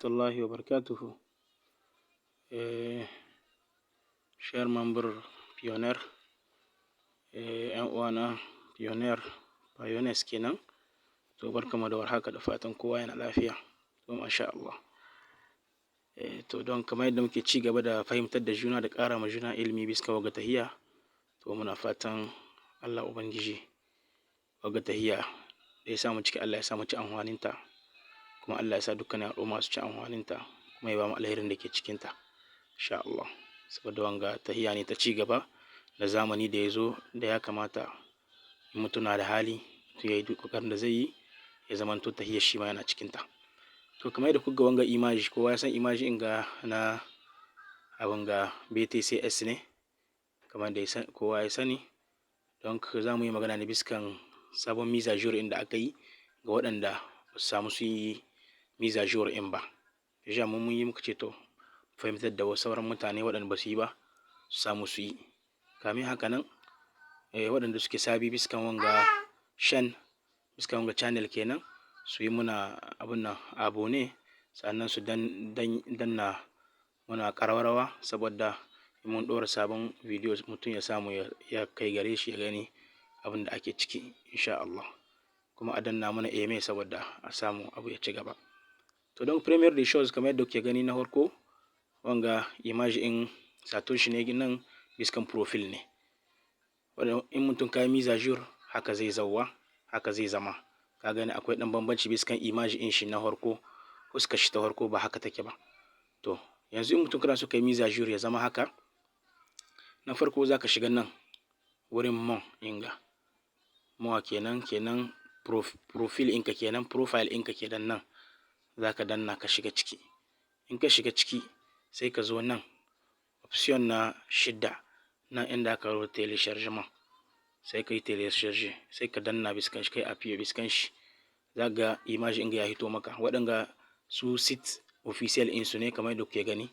الله وبركاته. Cher member Pioneer, ‘yan uwana Pioneer Pioneers kenan, to barkamu da warhaka da fatan kowa yana lafiya, to masha Allah. To don kamar yadda muke ci gaba da fahimtar da juna da ƙara ma juna ilimi bisa waga tahiya, to muna fatan Allah Ubangiji waga tahiya da ya samu ciki, Allah ya samu ci amfaninta, kuma Allah ya sa dukkanin al'umma su ci amfaninta, kuma ya ba mu alherin da ke cikinta insha Allah. Saboda wanga tahiya ne ta ci gaba da zamani da ya zo, da ya kamata in mutum na da hali to ya yi duk ƙoƙarin da zai yi ya zamanto tahiyar shi ma yana cikinta. To kamar yadda kuka wanga imaji, kowa ya san imaji inga na abin ga BTCS ne, kamar da kowa ya sani. Don za mu yi magana ne biskan sabon miza jur inda aka yi ga waɗanda ba su samu su yi miza jur in ba. Deja mun yi muka ce to fahimtar da sauran mutane waɗanda ba su yi ba su samu su yi. Kamin haka nan waɗanda suke sabi biskan wanga biskan wanga channel kenan, su yi muna abun nan abone, sannan su danna muna ƙararrawa, saboda in mun ɗora sabon bidiyo mutum ya samu ya kai gare shi ya gani abin da ake ciki insha Allah. Kuma a danna mana email saboda a samu abu ya ci gaba. To don premier de shows kamar yadda kuke gani na farko, wanga image in Satoshi ne nan biskan profile ne. In mutum ka yi miza jur haka zai zauwa, haka zai zama. Ka gani akwai ɗan bambanci biskan image in shi na farko, fuskar shi ta farko ba haka take ba. To yanzu in mutum kana so ka yi miza jur ya zama haka, na farko za ka shiga nan wurin mon inga. Mawa kenan profile inka kenan, profile inka kenan nan za ka danna ka shiga ciki. In ka shiga ciki sai ka zo nan option na 6 nan inda aka rubuta telechargement, sai ka yi telecharge, sai ka danna biskan shi, kai a fiye biskan shi, za ga image inga ya hito maka. Waɗanga su site official insu ne kamar yadda kuke gani.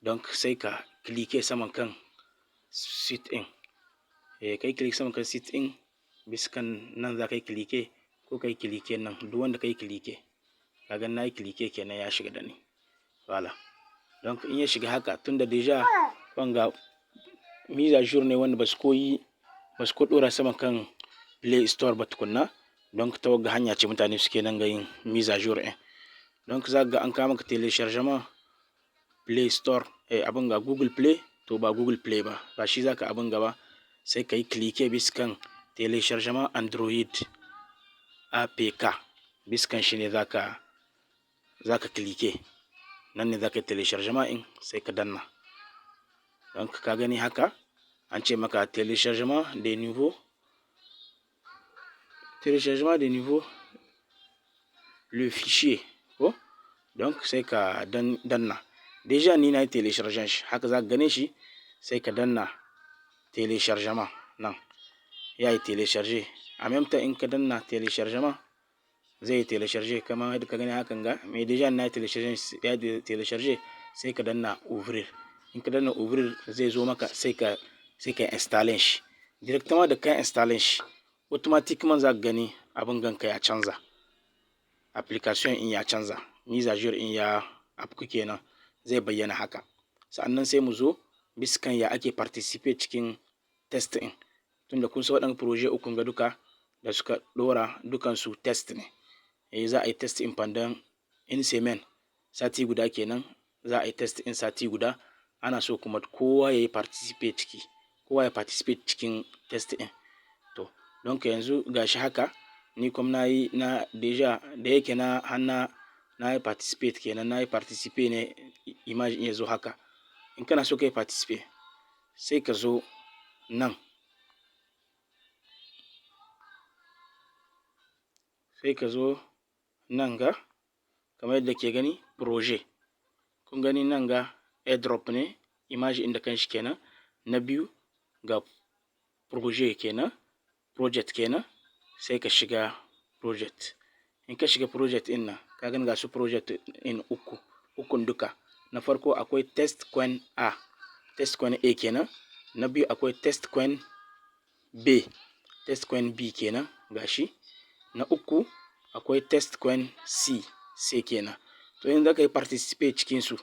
Don sai ka klike saman kan site in, kai klike saman kan site in, biskan nan za ka yi klike ko ka yi klike nan, duk wanda ka yi klike. Ka gan na yi klike kenan ya shiga da ni. Wala. Don in ya shiga haka, tunda deja wanga miza jur ne wanda ba su ko ɗora saman kan Play Store ba tukunna, don ta wagga hanya ce mutane suke nan ga yin miza jur in. Don za ga an kawo maka telechargement Play Store, abin ga Google Play, to ba Google Play ba shi za ka abin gaba, sai ka yi klike biskan telechargement Android APK, biskan shi ne za ka klike, nan ne za ka yi telechargement in, sai ka danna. Don ka gani haka an ce maka téléchargement de nouveau le fichier ko. Donc sai ka danna. Deja ni na yi telechargement shi, haka za ka gane shi, sai ka danna telechargement nan ya yi telecharge. En même temps in ka danna telechargement zai yi telecharge kamar yadda ka gani hakan ga. Mais deja na yi telecharge, sai ka danna ouvrir. In ka danna ouvrir zai zo maka, sai ka installe shi. Directement da ka installe shi, automatiquement za ka gani abin ganka ya canza. Application in ya canza, miza jur in ya afku kenan, zai bayyana haka. Sa'annan sai mu zo biskan ya ake participate cikin test in. Tunda kun san waɗannan project ukun ga duka da suka ɗora dukansu test ne. Za a yi test in pendant une semaine, sati guda kenan za a yi test in sati guda. Ana so kuma kowa ya yi participate cikin test in. To don ka yanzu gashi haka, ni kuma na deja da yake na yi participate kenan, na yi participate ne image in ya zo haka. In kana so ka yi participate, sai ka zo nan, sai ka zo nan ga kamar yadda ke gani projet. Kun gani nan ga airdrop ne, image inda kan shi kenan. Na biyu ga project kenan, sai ka shiga project. In ka shiga project in nan, ka gani ga su project in ukun duka. Na farko akwai testcoin A kenan. Na biyu akwai testcoin B kenan gashi. Na uku akwai testcoin C kenan. to in za ka yi participate cikinsu,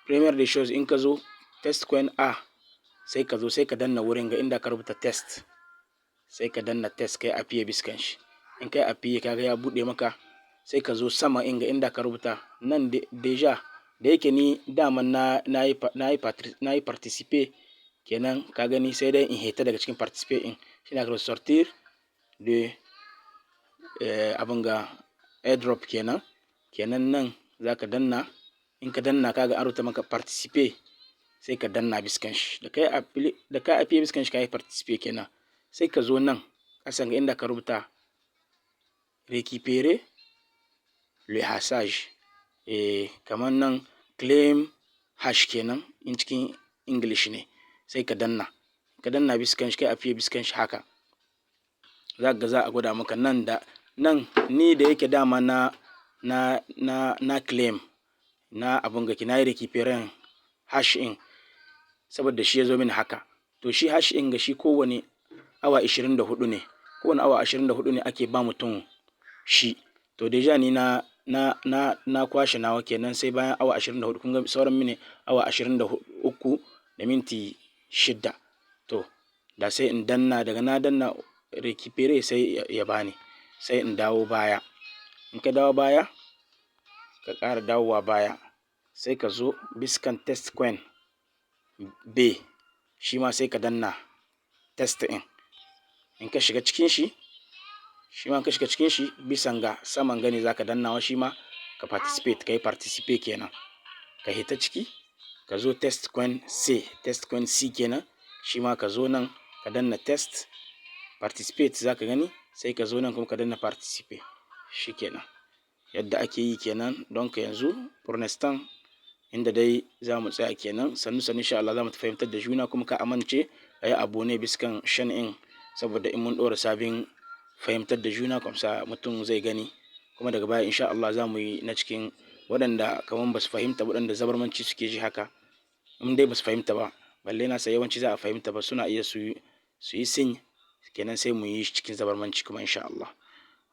premier des choses in ka zo test coin a sai ka zo sai ka danna wurin ga inda ka rubuta test, sai ka danna test kai a fiye biskan shi. In kai a fiye kaga ya buɗe maka, sai ka zo sama inga inda ka rubuta nan deja da yake ni daman na yi participate kenan ka gani sai dai in heta daga cikin participate in shi na sortir de abin ga airdrop kenan nan za ka danna, in ka danna kaga an rubuta maka participate sai ka danna biskan shi da kai a fiye biskan shi ka yi participate kenan, sai ka zo nan ƙasan ga inda ka rubuta récupérer le hashage, kamar nan claim hash kenan in cikin English ne, sai ka danna biskan shi kai a fiye biskan shi haka, za ga za a gwada maka nan ni da yake dama na claim na abun ga na yi récupérer hash in saboda shi ya zo mini haka. To shi hash in ga shi kowane awa 24 ne, kowane awa 24 ne ake ba mutum shi. To deja ni na kwashe nawa kenan sai bayan awa 24 kun ga sauran mini awa 23 da minti 6. To da sai in danna, daga na danna récupérer sai ya bani, sai in dawo baya. In ka dawo baya ka ƙara dawowa baya sai ka zo biskan test coin b, shi ma sai ka danna test in ka shiga cikin shi, bisan ga saman gani za ka dannawa shi ma ka participate, ka yi participate kenan, ka hita ciki ka zo test coin c kenan, shi ma ka zo nan ka danna test participate za ka gani, sai ka zo nan kuma ka danna participate, shi kenan yadda ake yi kenan. Don ka yanzu pour l'instant inda dai za mu tsaya kenan, sannu insha Allah za mu fahimtar da juna, kuma ka amince a yi abone biskan shan in saboda in mun ɗora sabin fahimtar da juna kwamsa mutum zai gani, kuma daga baya insha Allah za mu yi na cikin waɗanda kaman ba su fahimta, waɗanda zabarmanci suke ji haka, in dai ba su fahimta ba, balle na sai yawanci za a fahimta ba, suna iya su yi sin kenan sai mu yi cikin zabarmanci kuma insha Allah.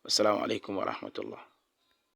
Assalamu alaikum wa rahmatullah.